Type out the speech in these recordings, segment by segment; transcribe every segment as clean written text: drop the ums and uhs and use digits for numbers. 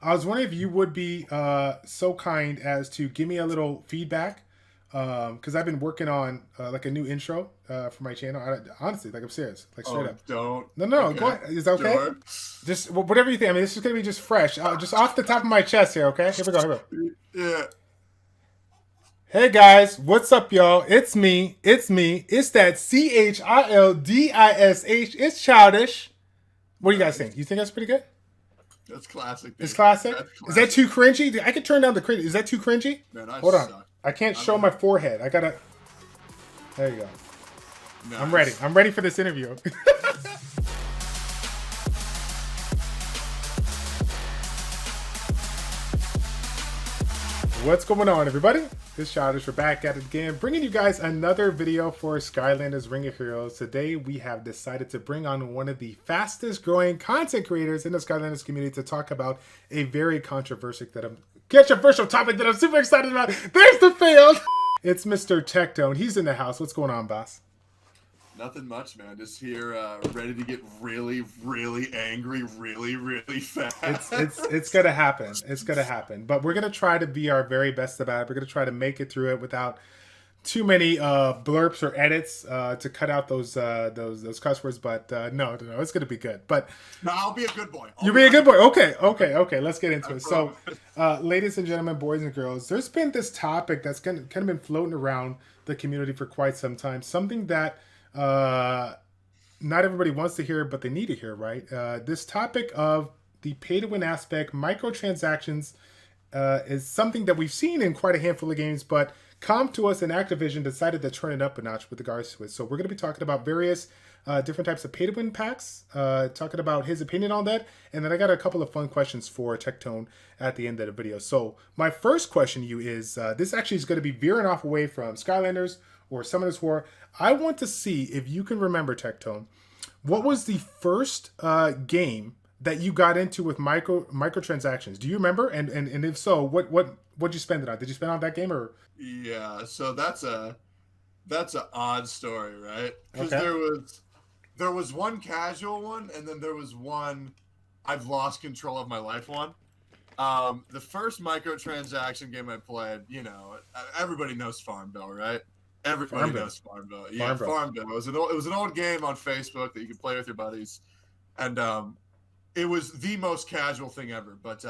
I was wondering if you would be so kind as to give me a little feedback, because I've been working on like a new intro for my channel. Honestly, like I'm serious, like straight Oh, up. don't. No, go Okay. ahead. Is that okay? Sure. Just whatever you think. I mean, this is gonna be just fresh, just off the top of my chest here. Okay, here we go. Here we go. Yeah. Hey guys, what's up, y'all? It's me. It's me. It's that ChildishH. It's childish. What do you guys Nice. think? You think that's pretty good? That's classic, It's dude. classic. That's Is that classic. too cringy? I can turn down the cringe. Is that too cringy? Man, I Hold on. suck. I can't I'm show my forehead. I gotta. There you go. I'm ready. nice. I'm ready for this interview. What's going on, everybody? This Childish. We're back at it again, bringing you guys another video for Skylanders Ring of Heroes. Today, we have decided to bring on one of the fastest growing content creators in the Skylanders community to talk about a very controversial topic that I'm super excited about. There's the fail. It's Mr. Tectone. He's in the house. What's going on, boss? Nothing much, man. Just here, ready to get really, really angry, really, really fast. It's gonna happen. It's gonna happen. But we're gonna try to be our very best about it. We're gonna try to make it through it without too many blurps or edits to cut out those cuss words. But no, it's gonna be good. But No, I'll be a good boy. you'll be a good boy. Okay. Let's get into it. So, ladies and gentlemen, boys and girls, there's been this topic that's kind of been floating around the community for quite some time. Something that not everybody wants to hear, but they need to hear, right? This topic of the pay-to-win aspect, microtransactions, is something that we've seen in quite a handful of games, but come to us and Activision decided to turn it up a notch with regards to it. So we're going to be talking about various different types of pay-to-win packs, talking about his opinion on that, and then I got a couple of fun questions for Tectone at the end of the video. So my first question to you is, this actually is going to be veering off away from Skylanders or Summoners War. I want to see if you can remember, Tectone, what was the first game that you got into with microtransactions? Do you remember? And if so, what'd you spend it on? Did you spend on that game or? Yeah, so that's an odd story, right? Because Okay. there was one casual one, and then there was one I've lost control of my life one. The first microtransaction game I played, everybody knows Farmville, right? Everybody Farmville. knows Farmville. Yeah, Farmville. Farmville. It was an old game on Facebook that you could play with your buddies, and it was the most casual thing ever. But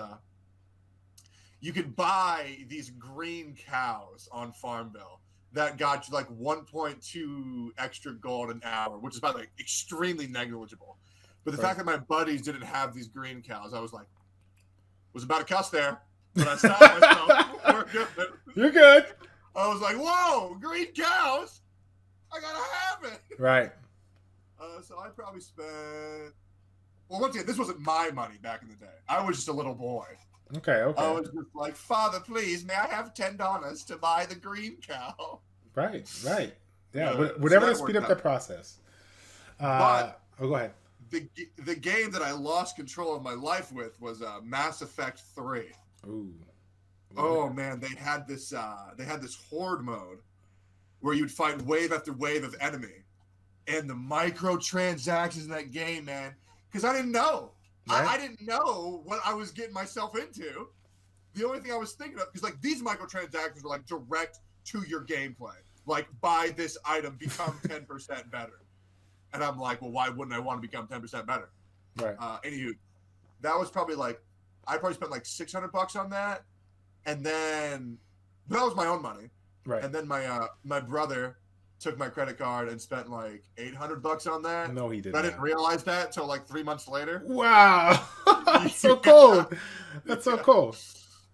you could buy these green cows on Farmville that got you like 1.2 extra gold an hour, which is about like extremely negligible. But the fact that my buddies didn't have these green cows, I was about to cuss there, but I stopped myself. We're good. You're good. I was like, whoa, green cows! I gotta have it! Right. So I probably spent... Well, once again, this wasn't my money back in the day. I was just a little boy. Okay. I was just like, Father, please, may I have $10 to buy the green cow? Right. Yeah. So Whatever that to speed worked up the out. process. But go ahead. the game that I lost control of my life with was Mass Effect 3. Ooh. Oh man, they had this horde mode where you'd fight wave after wave of enemy, and the microtransactions in that game, man. Because I didn't know, Right. I didn't know what I was getting myself into. The only thing I was thinking of, because like these microtransactions were like direct to your gameplay, like buy this item, become 10% better, and I'm like, well, why wouldn't I want to become 10% better? Right. Anywho, that was probably I probably spent like $600 on that. And then, but that was my own money. Right. And then my brother took my credit card and spent like $800 on that. No, he didn't. But I didn't realize that until like 3 months later. Wow. That's so cool. That's so cool.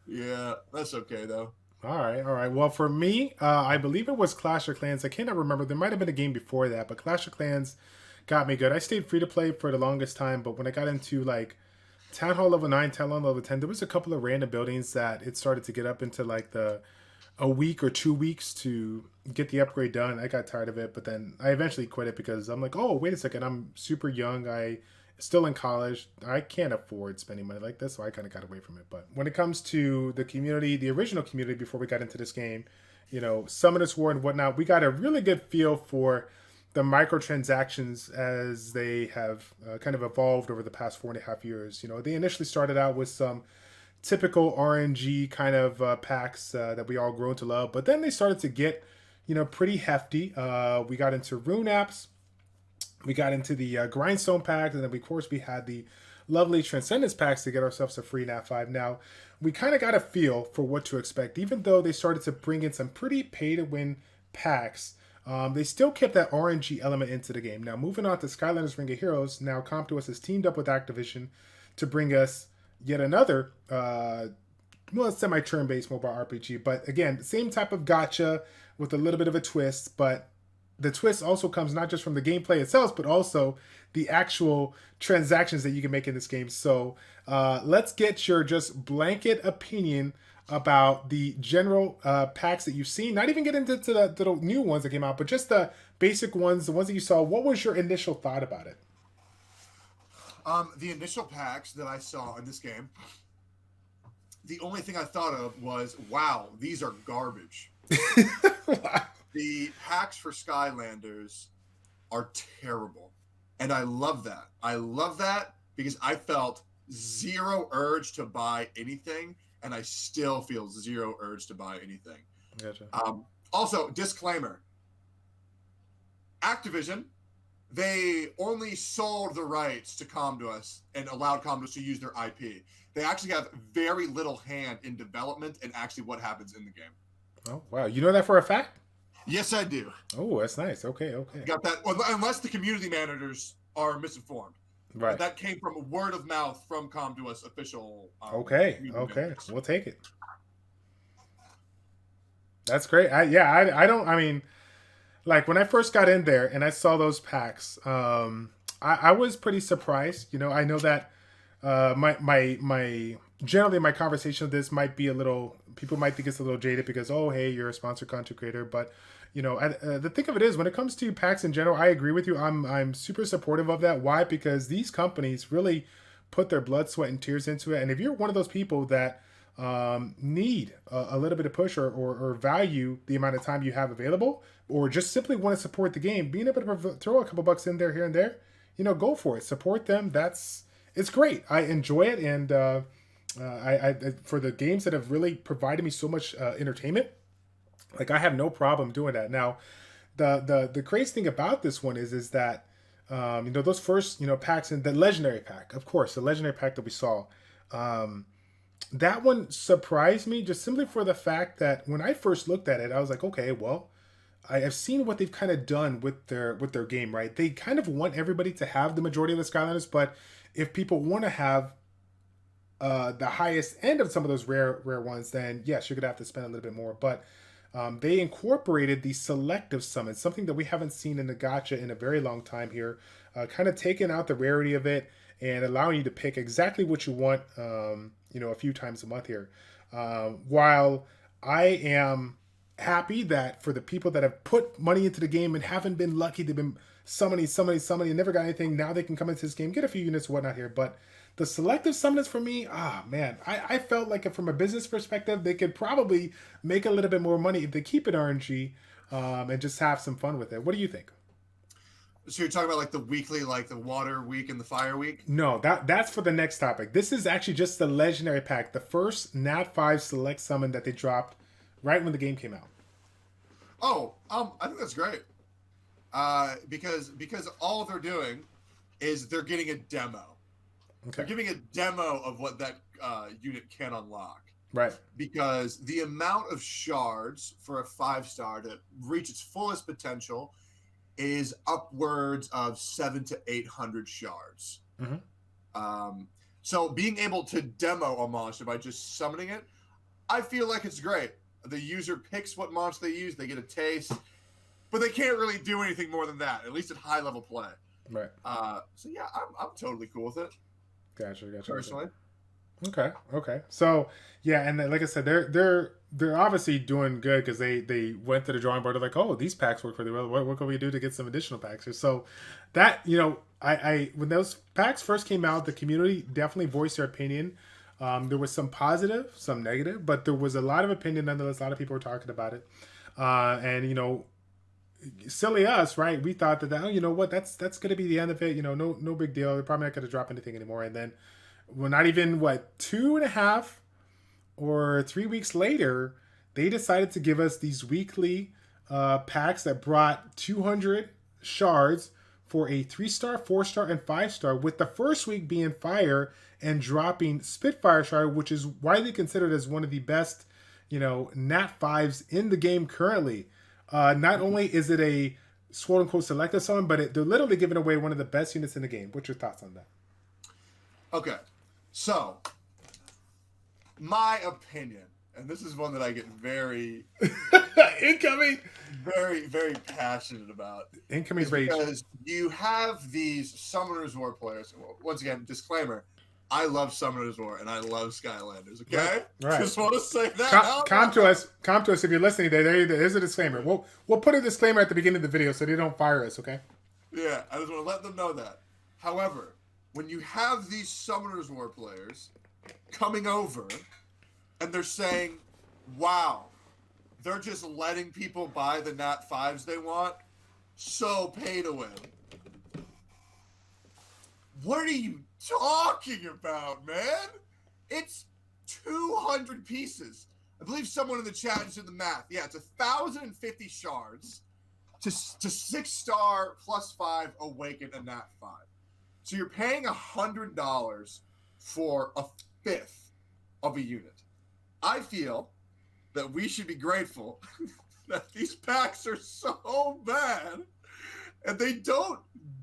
Yeah, that's okay though. All right. Well, for me, I believe it was Clash of Clans. I cannot remember. There might have been a game before that, but Clash of Clans got me good. I stayed free to play for the longest time, but when I got into like Town Hall level 9, Town Hall level 10, there was a couple of random buildings that it started to get up into like a week or 2 weeks to get the upgrade done. I got tired of it, but then I eventually quit it because I'm like, oh, wait a second, I'm super young. I still in college. I can't afford spending money like this, so I kind of got away from it. But when it comes to the community, the original community before we got into this game, Summoners War and whatnot, we got a really good feel for the microtransactions as they have kind of evolved over the past 4.5 years. They initially started out with some typical RNG kind of packs that we all grown to love. But then they started to get, pretty hefty. We got into rune apps, we got into the grindstone packs, and then of course we had the lovely transcendence packs to get ourselves a free nat 5. Now we kind of got a feel for what to expect, even though they started to bring in some pretty pay to win packs. They still kept that RNG element into the game. Now, moving on to Skylanders Ring of Heroes, now Comptos has teamed up with Activision to bring us yet another, semi-turn-based mobile RPG. But again, same type of gacha with a little bit of a twist. But the twist also comes not just from the gameplay itself, but also the actual transactions that you can make in this game. So let's get your just blanket opinion about the general packs that you've seen. Not even get into the little new ones that came out, but just the basic ones, the ones that you saw. What was your initial thought about it? The initial packs that I saw in this game, the only thing I thought of was, wow, these are garbage. Wow. The packs for Skylanders are terrible. And I love that. I love that because I felt zero urge to buy anything, and I still feel zero urge to buy anything. Gotcha. Also, disclaimer. Activision, they only sold the rights to Comdos and allowed Comdos to use their IP. They actually have very little hand in development and actually what happens in the game. Oh, wow. You know that for a fact? Yes, I do. Oh, that's nice. Okay. Got that. Well, unless the community managers are misinformed. Right. But that came from word of mouth from Comdos official. Okay. We'll take it. That's great. I don't, like when I first got in there and I saw those packs, I was pretty surprised. I know that generally my conversation of this might be a little, people might think it's a little jaded because, oh, hey, you're a sponsored content creator. But, the thing of it is, when it comes to packs in general, I agree with you. I'm super supportive of that. Why? Because these companies really put their blood, sweat, and tears into it. And if you're one of those people that need a little bit of push or value the amount of time you have available, or just simply want to support the game, being able to throw a couple bucks in there, here and there, go for it. Support them. It's great. I enjoy it. And I for the games that have really provided me so much entertainment, like I have no problem doing that. Now, the crazy thing about this one is that those first packs, and the legendary pack, of course, the legendary pack that we saw, that one surprised me just simply for the fact that when I first looked at it, I was like, okay, well, I have seen what they've kind of done with their game, right? They kind of want everybody to have the majority of the Skylanders, but if people want to have the highest end of some of those rare ones, then yes, you're gonna have to spend a little bit more. But they incorporated the selective summons, something that we haven't seen in the gacha in a very long time here, kind of taking out the rarity of it and allowing you to pick exactly what you want, a few times a month here. While I am happy that for the people that have put money into the game and haven't been lucky, they've been summoning and never got anything, now they can come into this game, get a few units and whatnot here. But the selective summons for me, I felt like from a business perspective, they could probably make a little bit more money if they keep it RNG and just have some fun with it. What do you think? So you're talking about like the weekly, like the water week and the fire week? No, that's for the next topic. This is actually just the legendary pack, the first Nat 5 select summon that they dropped right when the game came out. Oh, I think that's great. Because all they're doing is they're getting a demo. Okay. They're giving a demo of what that unit can unlock. Right. Because the amount of shards for a 5-star to reach its fullest potential is upwards of 700 to 800 shards. Mm-hmm. So being able to demo a monster by just summoning it, I feel like it's great. The user picks what monster they use, they get a taste, but they can't really do anything more than that, at least at high level play. Right. So yeah, I'm totally cool with it. Gotcha. Personally. Okay. So yeah, and like I said, they're obviously doing good because they went to the drawing board. They're like, oh, these packs work really well. What can we do to get some additional packs? So that I when those packs first came out, the community definitely voiced their opinion. There was some positive, some negative, but there was a lot of opinion nonetheless. A lot of people were talking about it, and silly us, right? We thought that oh, you know what, that's going to be the end of it. No big deal. They're probably not going to drop anything anymore. And then, well, not even 2.5 or 3 weeks later, they decided to give us these weekly packs that brought 200 shards for a 3-star, 4-star, and 5-star, with the first week being fire and dropping Spitfire shard, which is widely considered as one of the best, Nat 5s in the game currently. Not only is it a quote unquote selective summon, but they're literally giving away one of the best units in the game. What's your thoughts on that? Okay, so my opinion, and this is one that I get very incoming, very, very passionate about. Incoming rage. Because you have these Summoners War players. Once again, disclaimer: I love Summoners War and I love Skylanders. Okay, right. Just want to say that. Come to us if you're listening. There's a disclaimer. We'll put a disclaimer at the beginning of the video so they don't fire us. Okay. Yeah, I just want to let them know that. However, when you have these Summoners War players coming over and they're saying, wow, they're just letting people buy the Nat 5s they want, so pay to win. What are you talking about, man? It's 200 pieces. I believe someone in the chat just did the math. Yeah, it's 1,050 shards to 6-star +5 awaken a Nat 5. So you're paying $100 for a fifth of a unit. I feel that we should be grateful that these packs are so bad and they don't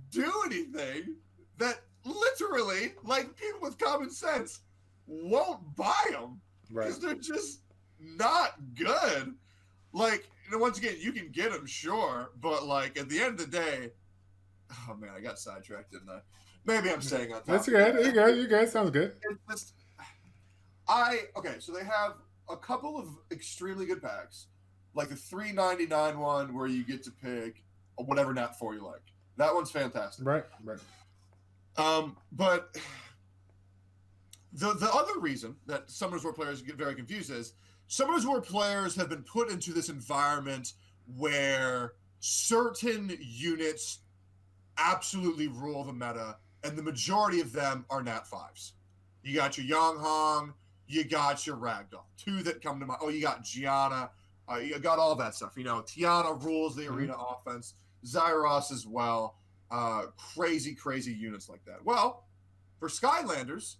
do anything that literally, like, people with common sense won't buy them because they're just not good. Like, once again, you can get them, sure, but like at the end of the day, oh man, I got sidetracked, didn't I? Maybe I'm saying on top. That's good. You're good. Sounds good. Okay, so they have a couple of extremely good packs, like the $3.99 one where you get to pick whatever Nat 4 you like. That one's fantastic. Right. But the other reason that Summoners War players get very confused is Summoners War players have been put into this environment where certain units absolutely rule the meta, and the majority of them are Nat 5s. You got your Yang Hong, you got your Ragdoll. Two that come to mind. Oh, you got Gianna. You got all that stuff. Tiana rules the arena offense. Zyros as well. Crazy units like that. Well, for Skylanders,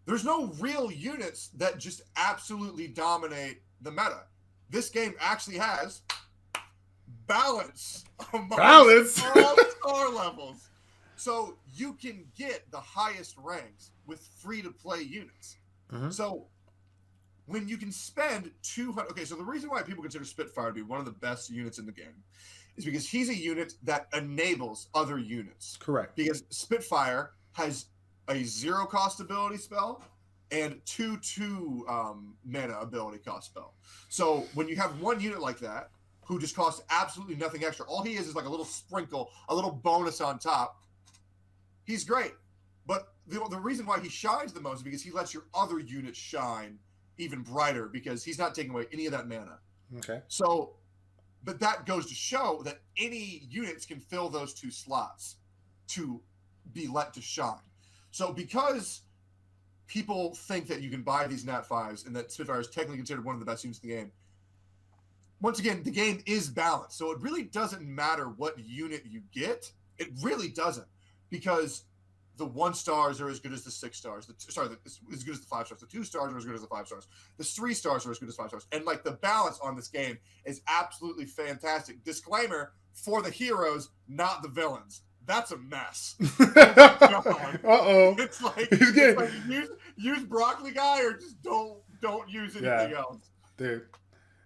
there's no real units that just absolutely dominate the meta. This game actually has balance among all star levels. So you can get the highest ranks with free-to-play units. So when you can spend 200... Okay, so the reason why people consider Spitfire to be one of the best units in the game is because he's a unit that enables other units. Correct. Because Spitfire has a 0-cost ability spell and 2 mana ability cost spell. So when you have one unit like that who just costs absolutely nothing extra, all he is like a little sprinkle, a little bonus on top, he's great. But the reason why he shines the most is because he lets your other units shine even brighter because he's not taking away any of that mana. Okay. So, but that goes to show that any units can fill those 2 slots to be let to shine. So because people think that you can buy these Nat 5s and that Spitfire is technically considered one of the best units in the game, once again, the game is balanced. So it really doesn't matter what unit you get. It really doesn't. Because the 1-stars are as good as the 6-stars. As good as the 5-stars. The 2-stars are as good as the 5-stars. The 3-stars are as good as 5-stars. And like the balance on this game is absolutely fantastic. Disclaimer, for the heroes, not the villains. That's a mess. It's like use broccoli guy or just don't use anything else. Dude,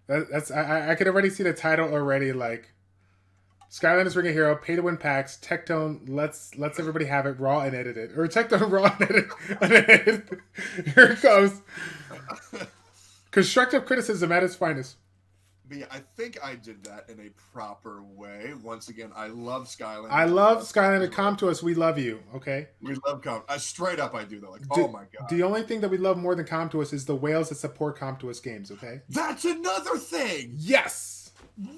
that's I could already see the title already. Like, Skylanders Ring of Hero, pay to win packs. Tectone lets everybody have it raw and edited, or Tectone raw and unedited. Here it comes. Constructive criticism at its finest. But yeah, I think I did that in a proper way. Once again, I love Skylanders. I love Skylanders. Come to us. We love you. Okay. We love Come. Straight up, I do though. Like, oh my god. The only thing that we love more than Come to us is the whales that support Come to us games. Okay. That's another thing. Yes.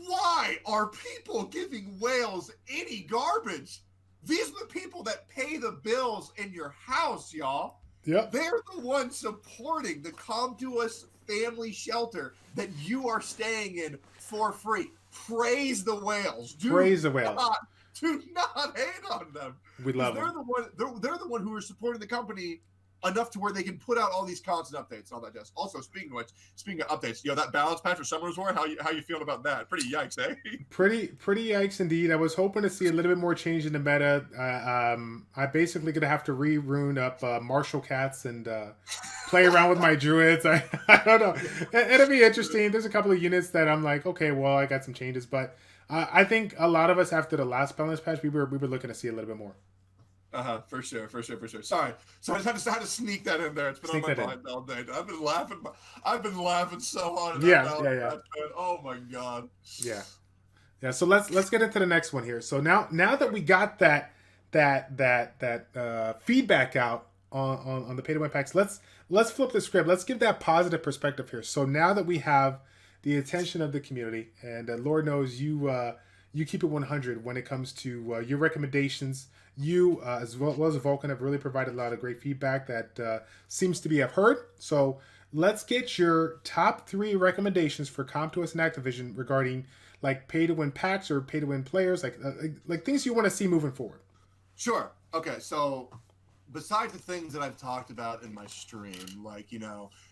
Why are people giving whales any garbage? These are the people that pay the bills in your house, y'all. Yep. They're the ones supporting the Come To Us family shelter that you are staying in for free. Praise the whales. Praise the whales. Do not hate on them. We love they're them. they're the one who are supporting the company enough to where they can put out all these constant updates and all that jazz. Also, speaking of updates, that balance patch for Summoners War, how you feeling about that? Pretty yikes, eh? Pretty yikes indeed. I was hoping to see a little bit more change in the meta. I basically gonna have to re-rune up martial cats and play around with my druids. I don't know. It'll be interesting. There's a couple of units that I'm like, okay, well, I got some changes, but I think a lot of us after the last balance patch, we were looking to see a little bit more. For sure. Sorry, so I just had to sneak that in there. It's been on my mind all day. I've been laughing so hard. Yeah. Oh my god. Yeah. So let's get into the next one here. So now that we got that feedback out on the pay to win packs, let's flip the script. Let's give that positive perspective here. So now that we have the attention of the community, and Lord knows you keep it 100 when it comes to your recommendations. You, as well as Vulcan, have really provided a lot of great feedback that seems to be heard. So let's get your top 3 recommendations for Come To Us and Activision regarding like pay to win packs or pay to win players, like things you want to see moving forward. Sure. Okay. So besides the things that I've talked about in my stream, like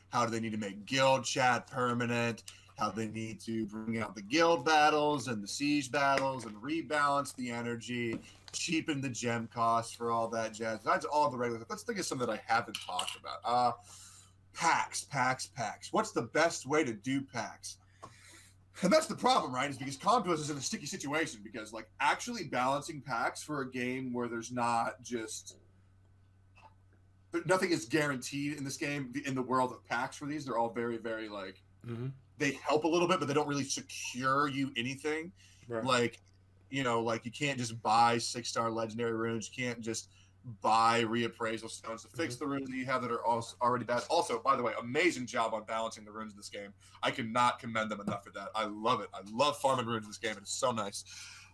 how do they need to make guild chat permanent? How they need to bring out the guild battles and the siege battles and rebalance the energy, cheapen the gem costs for all that jazz. That's all the regular stuff. Let's think of something that I haven't talked about. Packs. What's the best way to do packs? And that's the problem, right? Is because Come To Us is in a sticky situation because like actually balancing packs for a game where there's not just nothing is guaranteed in this game in the world of packs for these. They're all very, very like they help a little bit, but they don't really secure you anything. Right. Like you can't just buy 6-star legendary runes. You can't just buy reappraisal stones to fix the runes that you have that are already bad. Also, by the way, amazing job on balancing the runes in this game. I cannot commend them enough for that. I love it. I love farming runes in this game. It's so nice.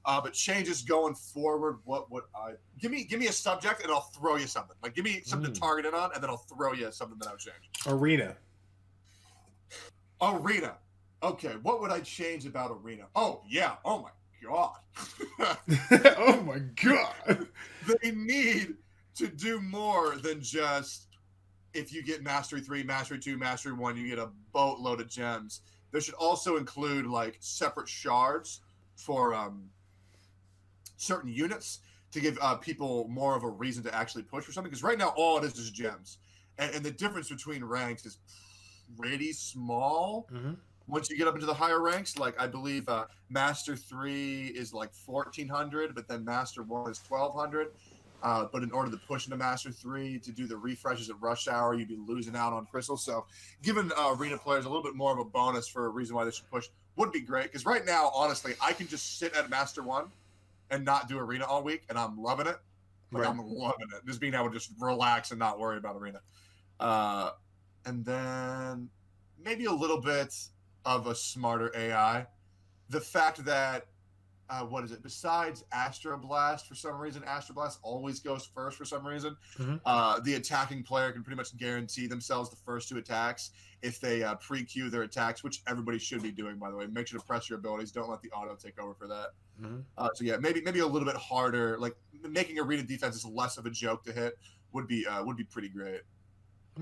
But changes going forward, what would I give me a subject and I'll throw you something. Like give me something to target it on, and then I'll throw you something that I would change. Arena. Okay, what would I change about Arena? Oh yeah. Oh my god. Oh my god. They need to do more than just if you get Mastery 3, Mastery 2, Mastery 1, you get a boatload of gems. There should also include like separate shards for certain units to give people more of a reason to actually push for something. Because right now all it is gems. And the difference between ranks is pretty small. Once you get up into the higher ranks, like I believe Master 3 is like 1,400, but then Master 1 is 1,200. But in order to push into Master 3 to do the refreshes at rush hour, you'd be losing out on crystals. So giving arena players a little bit more of a bonus for a reason why they should push would be great. Because right now, honestly, I can just sit at Master 1 and not do arena all week, and I'm loving it. Like, I'm loving it. Just being able to just relax and not worry about arena. And then maybe a little bit of a smarter AI. The fact that besides Astroblast, for some reason Astroblast always goes first for some reason. The attacking player can pretty much guarantee themselves the first 2 attacks if they pre-queue their attacks, which everybody should be doing, by the way. Make sure to press your abilities. Don't let the auto take over for that. So yeah, maybe a little bit harder, like making arena defenses less of a joke to hit would be pretty great.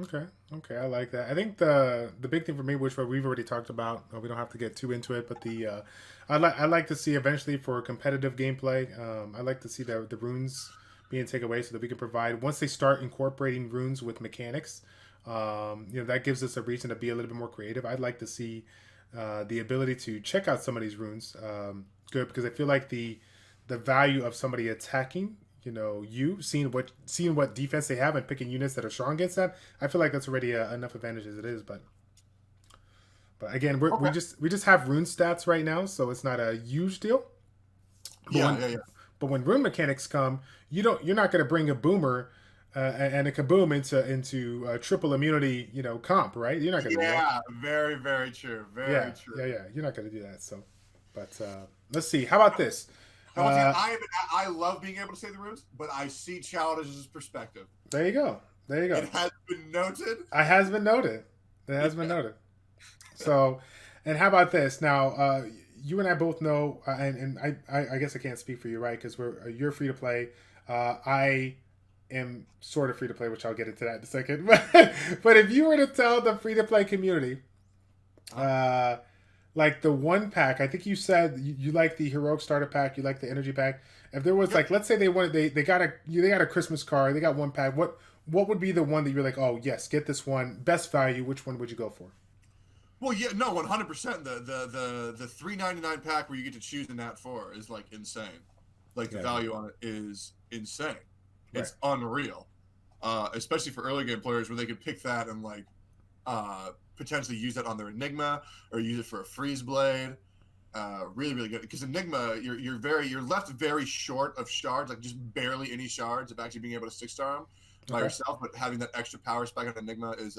Okay, I like that. I think the big thing for me, which we've already talked about, we don't have to get too into it, but I like to see eventually for competitive gameplay, I like to see the runes being taken away so that we can provide, once they start incorporating runes with mechanics, that gives us a reason to be a little bit more creative. I'd like to see the ability to check out some of these runes, good, because I feel like the value of somebody attacking, seeing what defense they have and picking units that are strong against that, I feel like that's already enough advantage as it is. But again, we just have rune stats right now, so it's not a huge deal. But But when rune mechanics come, you're not going to bring a boomer and a kaboom into triple immunity, comp, right? You're not going to do that. Yeah, very, very true. Very true. Yeah. You're not going to do that. So, but let's see. How about this? I love being able to say the runes, but I see Childish's perspective. There you go. There you It go. has been noted. It has been noted. It has been noted. So, and how about this? Now, you and I both know, and I guess I can't speak for you, right? Because you're free to play. I am sort of free to play, which I'll get into that in a second. But if you were to tell the free to play community, uh, like the one pack, I think you said you like the heroic starter pack, you like the energy pack. If there was Yep. like, let's say they got a Christmas card, they got one pack. What would be the one that you're like, oh yes, get this one, best value? Which one would you go for? Well, yeah, no, 100%. The $3.99 pack where you get to choose the Nat 4 is like insane. Like the Yeah. value on it is insane. Right. It's unreal, especially for early game players where they could pick that and like potentially use that on their Enigma or use it for a Freeze Blade. Really, really good because Enigma, you're left very short of shards, like just barely any shards of actually being able to 6-star them by yourself. But having that extra power spike on Enigma is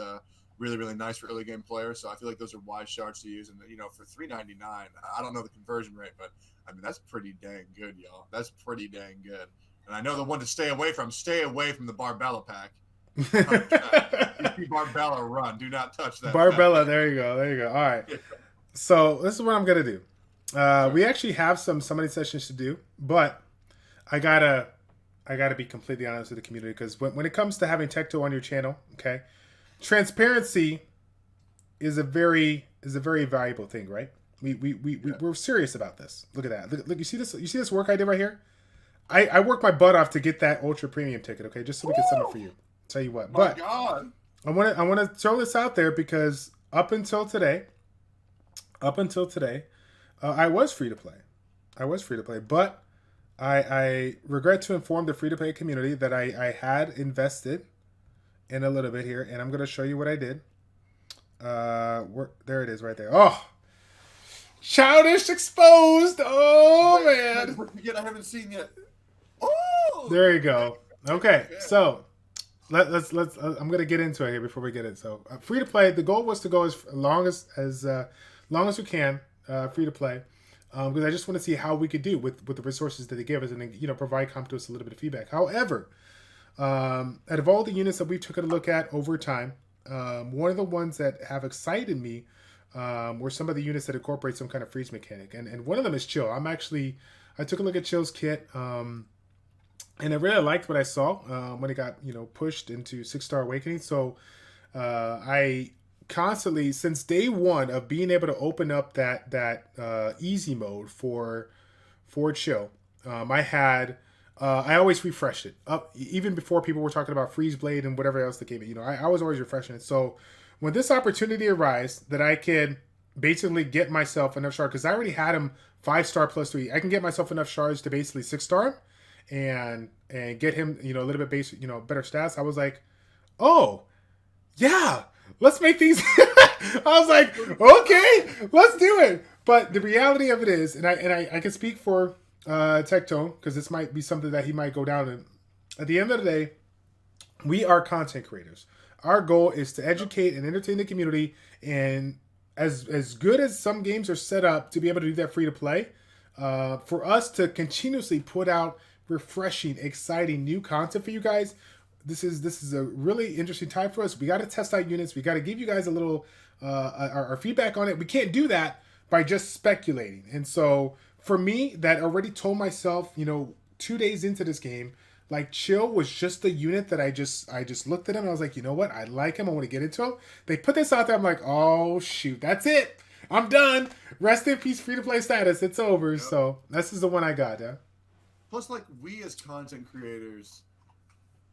really, really nice for early game players. So I feel like those are wise shards to use. And for $3.99, I don't know the conversion rate, but I mean that's pretty dang good, y'all. That's pretty dang good. And I know the one to stay away from. Stay away from the Barbella pack. You see Barbella run. Do not touch that. Barbella, pack. there you go. There you go. All right. So this is what I'm gonna do. We actually have some summoning sessions to do, but I gotta be completely honest with the community because when it comes to having Tecto on your channel, okay, transparency is a very valuable thing, right? We're serious about this. Look at that. Look, you see this? You see this work I did right here? I worked my butt off to get that ultra premium ticket, okay, just so we can summon for you. Tell you what, My God. I want to throw this out there because up until today, I was free to play. But I regret to inform the free to play community that I had invested in a little bit here, and I'm going to show you what I did. There it is, right there. Oh, Childish exposed. Oh man. I haven't seen yet. Oh. There you go. Okay, so let's I'm gonna get into it here before we get it. So free to play. The goal was to go as long as we can free to play, because I just want to see how we could do with the resources that they give us, and then, provide to us a little bit of feedback. However, out of all the units that we took a look at over time, one of the ones that have excited me were some of the units that incorporate some kind of freeze mechanic, and one of them is Chill. I took a look at Chill's kit. And I really liked what I saw when it got pushed into 6-star awakening. So I constantly, since day one of being able to open up that easy mode for Chill, I always refreshed it up even before people were talking about Freeze Blade and whatever else that came in. I was always refreshing it. So when this opportunity arose that I could basically get myself enough shards, because I already had him 5-star plus 3, I can get myself enough shards to basically 6-star him and get him a little bit better stats. I was like, oh yeah, let's make these. I was like, okay, let's do it. But the reality of it is, and I can speak for Tectone because this might be something that he might go down in. At the end of the day, we are content creators. Our goal is to educate and entertain the community, and as good as some games are set up to be able to do that free to play, for us to continuously put out refreshing, exciting new content for you guys, this is a really interesting time for us. We got to test out units. We got to give you guys a little our feedback on it. We can't do that by just speculating. And so for me, that already told myself, 2 days into this game, like Chill was just the unit that I just looked at him and I was like, you know what? I like him. I want to get into him. They put this out there. I'm like, oh shoot, that's it. I'm done. Rest in peace, free to play status. It's over. Yep. So this is the one I got. Yeah. Plus, like, we as content creators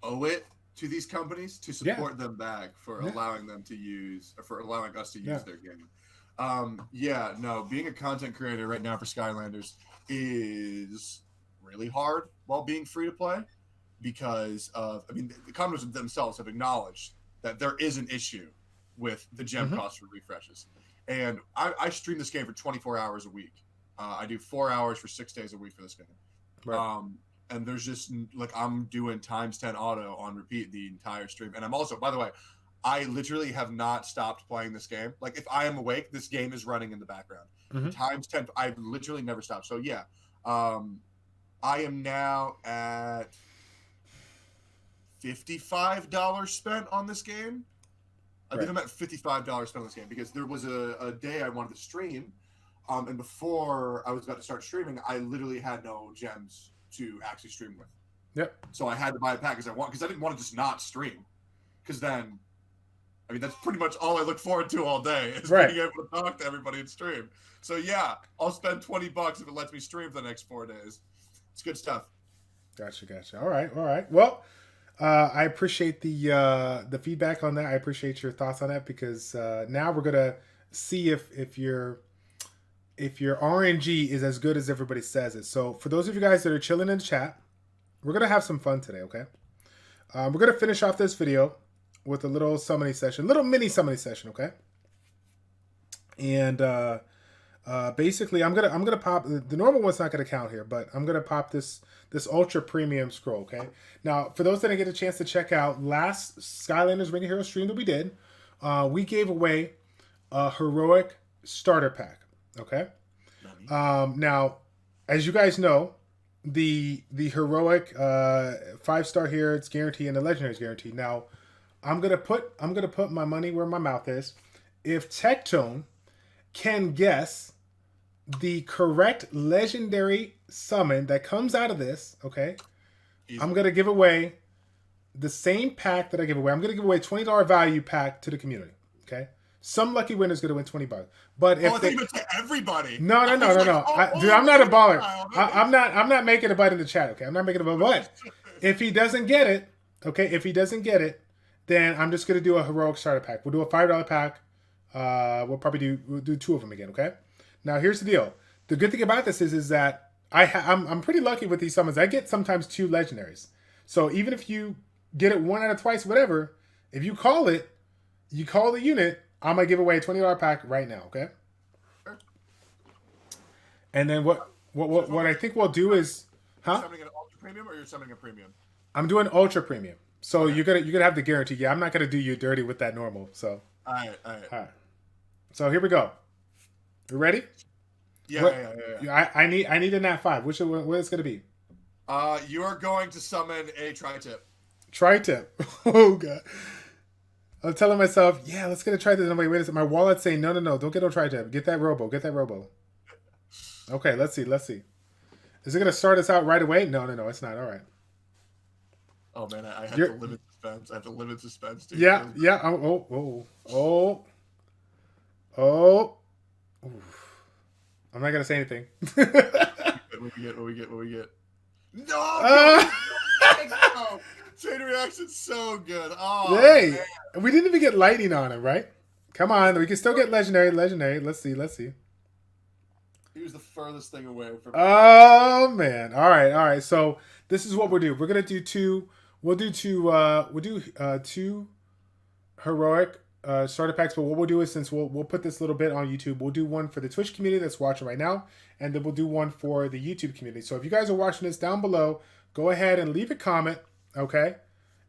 owe it to these companies to support them back for allowing them to use, or for allowing us to use their game. Being a content creator right now for Skylanders is really hard while being free to play because of, the companies themselves have acknowledged that there is an issue with the gem cost for refreshes. And I stream this game for 24 hours a week. I do 4 hours for 6 days a week for this game. Right. And there's just like I'm doing ×10 auto on repeat the entire stream. And I'm also, by the way, I literally have not stopped playing this game. Like if I am awake, this game is running in the background. ×10, I've literally never stopped. So I am now at $55 spent on this game. I Right. think I'm at $55 spent on this game because there was a day I wanted to stream, and before I was about to start streaming, I literally had no gems to actually stream with. Yep. So I had to buy a pack because I didn't want to just not stream, because then, I mean, that's pretty much all I look forward to all day is Right. being able to talk to everybody and stream. So yeah, I'll spend $20 if it lets me stream for the next 4 days. It's good stuff. Gotcha. All right. Well, I appreciate the feedback on that. I appreciate your thoughts on that because now we're gonna see if your RNG is as good as everybody says it. So for those of you guys that are chilling in the chat, we're gonna have some fun today. Okay, we're gonna finish off this video with a little summoning session, little mini summoning session. Okay, and basically I'm gonna pop the normal one's not gonna count here, but I'm gonna pop this ultra premium scroll. Okay, now for those that didn't get a chance to check out last Skylanders Ring of Heroes stream that we did, we gave away a heroic starter pack. Okay, now as you guys know, the heroic 5-star here, it's guaranteed, and the legendary is guaranteed. Now I'm gonna put my money where my mouth is. If Tectone can guess the correct legendary summon that comes out of this, okay, Easy. I'm gonna give away the same pack that I give away. I'm gonna give away a $20 value pack to the community. Okay, some lucky winner is gonna win $20. But if I thought you meant to everybody. no, dude, I'm not a baller. I'm not making a bite in the chat. Okay, I'm not making a bite. But if he doesn't get it, okay, then I'm just gonna do a heroic starter pack. We'll do a $5 pack. We'll do 2 of them again. Okay. Now here's the deal. The good thing about this is that I'm pretty lucky with these summons. I get sometimes 2 legendaries. So even if you get it 1 out of twice, whatever, if you call the unit, I'm gonna give away a $20 pack right now. Okay. Sure. And then what I think we'll do is, You're summoning an ultra premium or you're summoning a premium? I'm doing ultra premium. So you're gonna have the guarantee. Yeah, I'm not gonna do you dirty with that normal. So All right. So here we go. You ready? Yeah. I need a nat 5. What is gonna be? You are going to summon a tri-tip. Tri-tip. Oh god. I'm telling myself, yeah, let's get a tri-tip. Wait a second. My wallet's saying no, don't get no tri-tip. Get that robo. Okay, let's see. Is it gonna start us out right away? No, it's not. All right. Oh man, I have to limit suspense. I have to limit suspense too. Yeah. Oh. Oof. I'm not gonna say anything. What we get? No! No! Chain reaction's so good. Oh, hey, man. we didn't even get lightning on him, right? Come on, we can still get legendary. Let's see. He was the furthest thing away from. Oh man! All right. So this is what we'll do. We're gonna do 2. We'll do 2 heroic starter packs. But what we'll do is, since we'll put this little bit on YouTube, we'll do one for the Twitch community that's watching right now, and then we'll do one for the YouTube community. So if you guys are watching this down below, go ahead and leave a comment. Okay,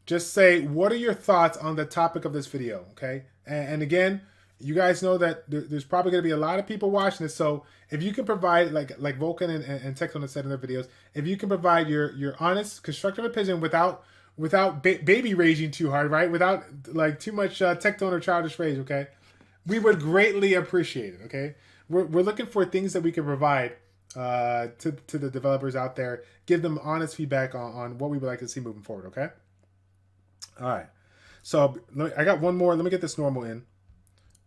just say what are your thoughts on the topic of this video. Okay, and again, you guys know that there's probably going to be a lot of people watching this. So if you can provide, like Vulcan and Tectone have said in their videos, if you can provide your honest, constructive opinion without baby raging too hard, right? Without like too much Tectone or childish rage, okay? We would greatly appreciate it, okay? We're looking for things that we can provide to the developers out there. Give them honest feedback on what we would like to see moving forward, okay? All right. So I got one more. Let me get this normal in.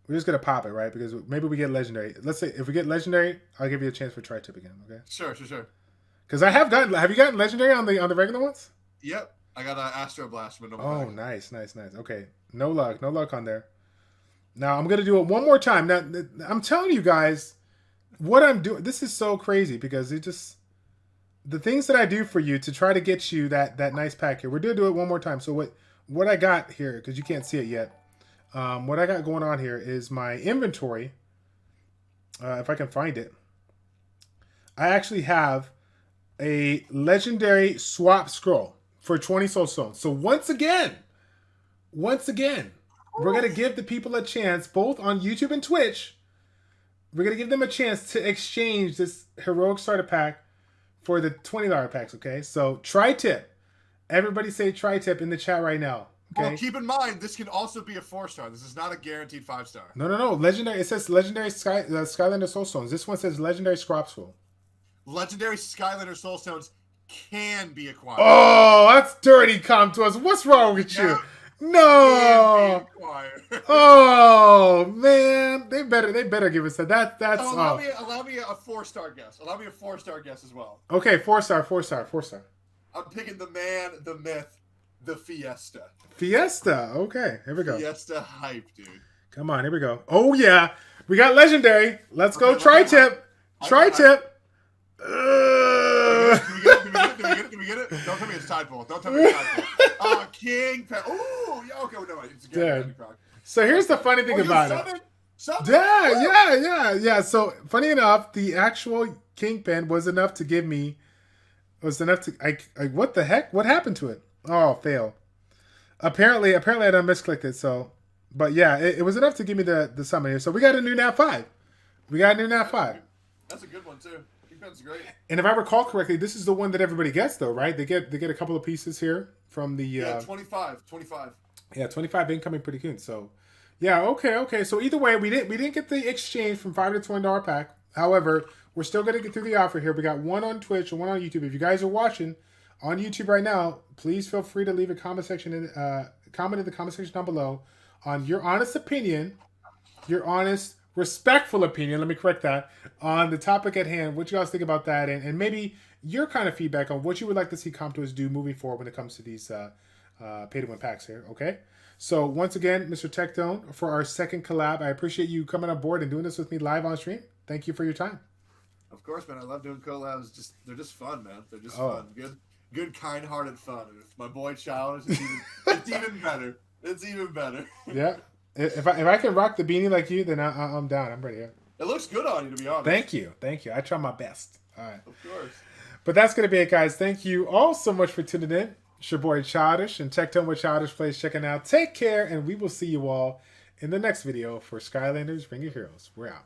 We're just going to pop it, right? Because maybe we get legendary. Let's say if we get legendary, I'll give you a chance for tri-tip again, okay? Sure. Because have you gotten legendary on the regular ones? Yep. I got an Astro Blast from Oh, nice. Okay. No luck on there. Now I'm gonna do it one more time. Now I'm telling you guys what I'm doing. This is so crazy because the things that I do for you to try to get you that nice pack here. We're gonna do it one more time. So what I got here, because you can't see it yet. What I got going on here is my inventory. If I can find it, I actually have a legendary swap scroll for 20 soul stones. So once again, we're going to give the people a chance, both on YouTube and Twitch. We're going to give them a chance to exchange this heroic starter pack for the $20 packs, okay? So tri-tip. Everybody say tri-tip in the chat right now. Okay. Well, keep in mind, this can also be a 4-star. This is not a guaranteed 5-star. No. Legendary. It says legendary Skylander Soulstones. This one says legendary Scropsful. Legendary Skylander Soulstones can be acquired. Oh, that's dirty. Come to us. What's wrong with you? No. Oh man, they better give us that. That's allow me a 4-star guess. Allow me a 4-star guess as well. Okay, 4-star. I'm picking the man, the myth, the Fiesta. Fiesta. Okay, here we go. Fiesta hype, dude. Come on, here we go. Oh yeah, we got legendary. Let's go tri-tip. Tri-tip. Did we get it? Don't tell me it's Tideful. Don't tell me it's Tideful. King. Oh, yeah, okay, no, it's again. So here's the funny thing about it. Yeah. So funny enough, the actual Kingpin was enough to give me. What the heck? What happened to it? Oh, fail. Apparently I done misclicked it. So, but yeah, it was enough to give me the summon here. So we got a new NAV 5. That's a good one too. Kingpin's great. And if I recall correctly, this is the one that everybody gets though, right? They get a couple of pieces here from the 25. Yeah, 25 incoming pretty good. So, yeah, okay. So either way, we didn't get the exchange from $5 to $20 pack. However, we're still gonna get through the offer here. We got one on Twitch and one on YouTube. If you guys are watching on YouTube right now, please feel free to leave a comment in the comment section down below on your honest opinion, your honest, respectful opinion. Let me correct that on the topic at hand. What you guys think about that, and maybe your kind of feedback on what you would like to see Comptours do moving forward when it comes to these pay-to-win packs here. Okay. So once again, Mr. Tectone, for our second collab, I appreciate you coming on board and doing this with me live on stream. Thank you for your time. Of course, man. I love doing collabs. They're just fun, man. They're just fun. Good, kind-hearted fun. And if my boy Childish, it's even better. It's even better. Yeah. If I can rock the beanie like you, then I'm down. I'm ready. It looks good on you, to be honest. Thank you. I try my best. All right. Of course. But that's going to be it, guys. Thank you all so much for tuning in. It's your boy Childish and Tectone with ChildishPlays checking out. Take care, and we will see you all in the next video for Skylanders Ring of Heroes. We're out.